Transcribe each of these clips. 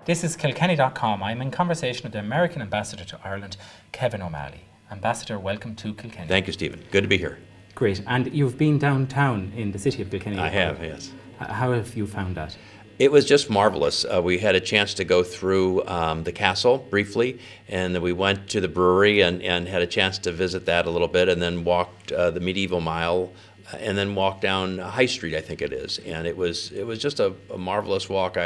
This is Kilkenny.com. I'm in conversation with the American Ambassador to Ireland, Kevin O'Malley. Ambassador, welcome to Kilkenny. Thank you, Stephen. Good to be here. Great. And you've been downtown in the city of Kilkenny. I have, yes. How have you found that? It was just marvelous. We had a chance to go through the castle briefly, and then we went to the brewery and had a chance to visit that a little bit, and then walked the medieval mile, and then walked down High Street, I think it is. And it was just a marvelous walk.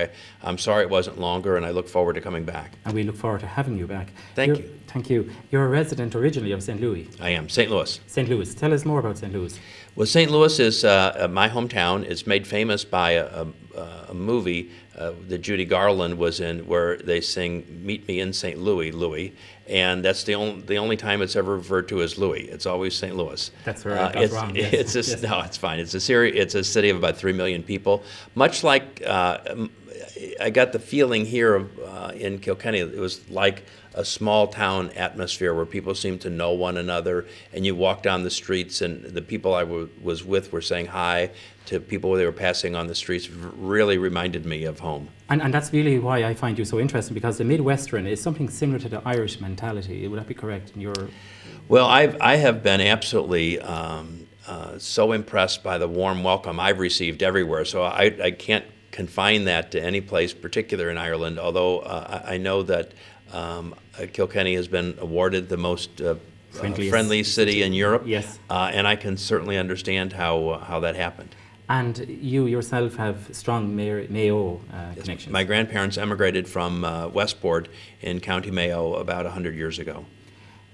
I'm sorry it wasn't longer, and I look forward to coming back. And we look forward to having you back. Thank you. Thank you. You're a resident originally of St. Louis. I am. St. Louis. St. Louis. Tell us more about St. Louis. Well, St. Louis is my hometown. It's made famous by a movie that Judy Garland was in, where they sing "Meet Me in St. Louis, Louis," and that's the only time it's ever referred to as Louis. It's always St. Louis. That's where I got wrong. Yes. Yes. No, it's fine. It's a city of about 3 million people. Much like I got the feeling here in Kilkenny, it was like a small town atmosphere where people seem to know one another, and you walk down the streets and the people I was with were saying hi to people they were passing on the streets. Really reminded me of home. And that's really why I find you so interesting, because the Midwestern is something similar to the Irish mentality. Would that be correct in your... Well, I have been absolutely so impressed by the warm welcome I've received everywhere, so I can't confine that to any place particular in Ireland, although I know that Kilkenny has been awarded the most friendly city in Europe. Yes. And I can certainly understand how that happened. And you yourself have strong Mayo connections. My grandparents emigrated from Westport in County Mayo about 100 years ago.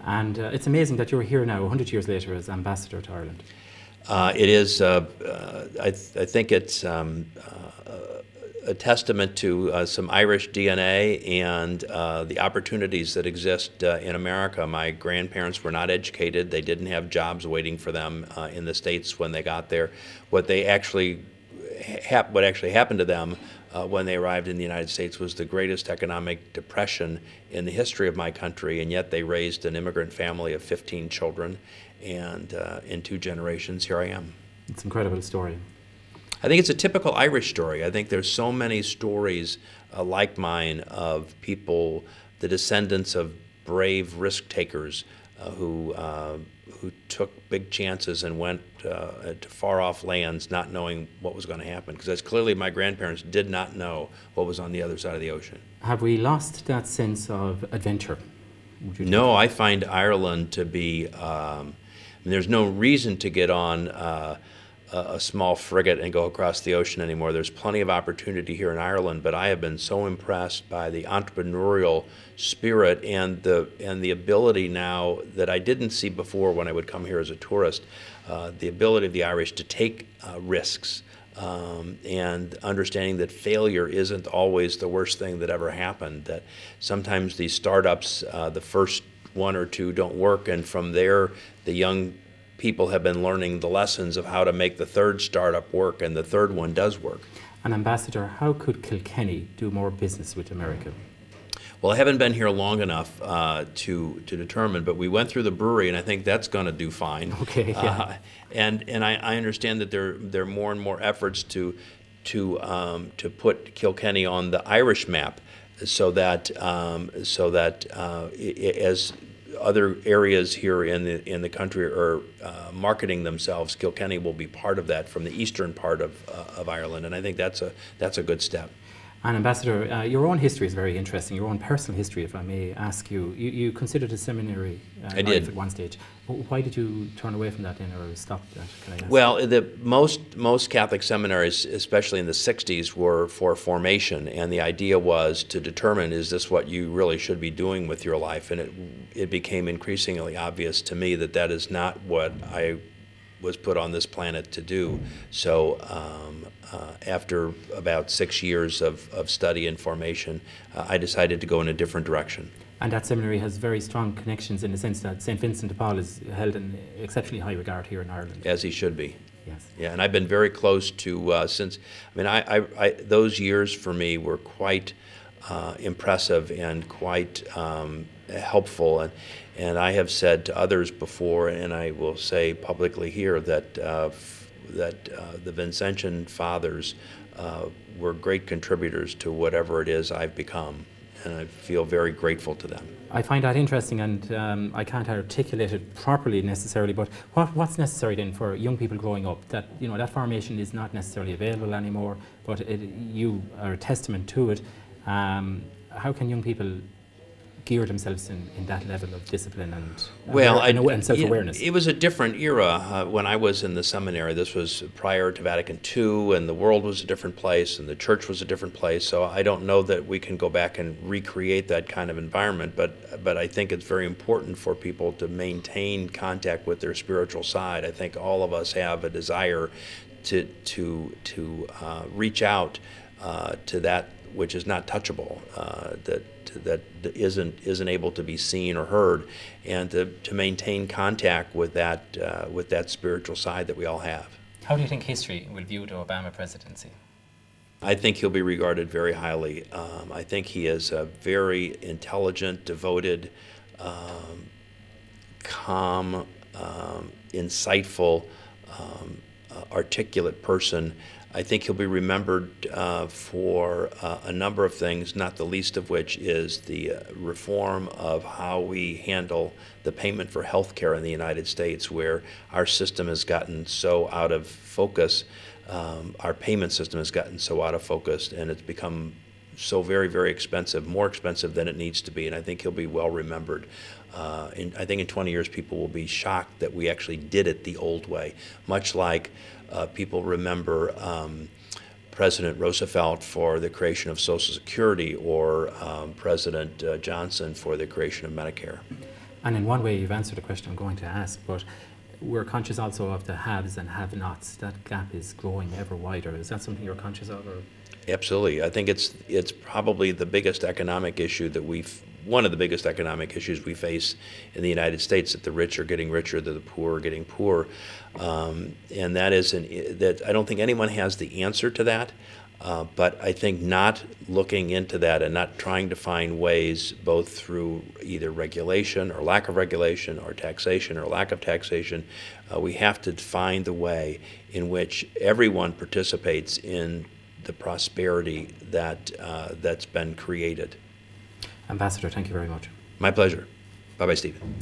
And it's amazing that you're here now, 100 years later, as ambassador to Ireland. It is, I think it's a testament to some Irish DNA and the opportunities that exist in America. My grandparents were not educated. They didn't have jobs waiting for them in the States when they got there. What actually happened to them when they arrived in the United States was the greatest economic depression in the history of my country, and yet they raised an immigrant family of 15 children, and in 2 generations, here I am. It's an incredible story. I think it's a typical Irish story. I think there's so many stories like mine of people, the descendants of brave risk takers who took big chances and went to far off lands not knowing what was going to happen. Because clearly my grandparents did not know what was on the other side of the ocean. Have we lost that sense of adventure? No, I find Ireland to be, there's no reason to get on a small frigate and go across the ocean anymore. There's plenty of opportunity here in Ireland, but I have been so impressed by the entrepreneurial spirit and the ability now that I didn't see before when I would come here as a tourist, the ability of the Irish to take risks and understanding that failure isn't always the worst thing that ever happened, that sometimes these startups, the first 1 or 2 don't work, and from there the young people have been learning the lessons of how to make the 3rd startup work, and the 3rd one does work. And Ambassador, how could Kilkenny do more business with America? Well, I haven't been here long enough to determine, but we went through the brewery, and I think that's going to do fine. Okay. Yeah. And I understand that there are more and more efforts to put Kilkenny on the Irish map, so that as other areas here in the country are marketing themselves, Kilkenny will be part of that from the eastern part of Ireland, and I think that's a good step. And Ambassador, your own history is very interesting. Your own personal history, if I may ask you. You considered a seminary I did. At one stage. Why did you turn away from that then, or stop that? Can I ask? Well, most Catholic seminaries, especially in the 60s, were for formation, and the idea was to determine, is this what you really should be doing with your life? And it became increasingly obvious to me that that is not what I was put on this planet to do. So after about 6 years of study and formation, I decided to go in a different direction. And that seminary has very strong connections in the sense that St. Vincent de Paul is held in exceptionally high regard here in Ireland. As he should be. Yes. Yeah, and I've been very close to, those years for me were quite impressive and quite helpful. And I have said to others before, and I will say publicly here, that the Vincentian fathers were great contributors to whatever it is I've become, and I feel very grateful to them. I find that interesting, and I can't articulate it properly necessarily, but what's necessary then for young people growing up? That, you know, that formation is not necessarily available anymore, but you are a testament to it. How can young people gear themselves in that level of discipline and self-awareness? It was a different era when I was in the seminary. This was prior to Vatican II, and the world was a different place, and the church was a different place. So I don't know that we can go back and recreate that kind of environment, but I think it's very important for people to maintain contact with their spiritual side. I think all of us have a desire to reach out to that which is not touchable, that isn't able to be seen or heard, and to maintain contact with that spiritual side that we all have. How do you think history will view the Obama presidency? I think he'll be regarded very highly. I think he is a very intelligent, devoted, calm, insightful, articulate person. I think he'll be remembered for a number of things, not the least of which is the reform of how we handle the payment for health care in the United States, where our system has gotten so out of focus, our payment system has gotten so out of focus, and it's become so very, very expensive, more expensive than it needs to be, and I think he'll be well remembered. I think in 20 years people will be shocked that we actually did it the old way, much like people remember President Roosevelt for the creation of Social Security, or President Johnson for the creation of Medicare. And in one way you've answered the question I'm going to ask, but we're conscious also of the haves and have-nots. That gap is growing ever wider. Is that something you're conscious of? Or? Absolutely. I think it's probably the biggest economic issue that one of the biggest economic issues we face in the United States, that the rich are getting richer, that the poor are getting poorer. And that is that I don't think anyone has the answer to that, but I think not looking into that and not trying to find ways, both through either regulation or lack of regulation, or taxation or lack of taxation, we have to find the way in which everyone participates in the prosperity that's been created. Ambassador, thank you very much. My pleasure. Bye-bye, Stephen.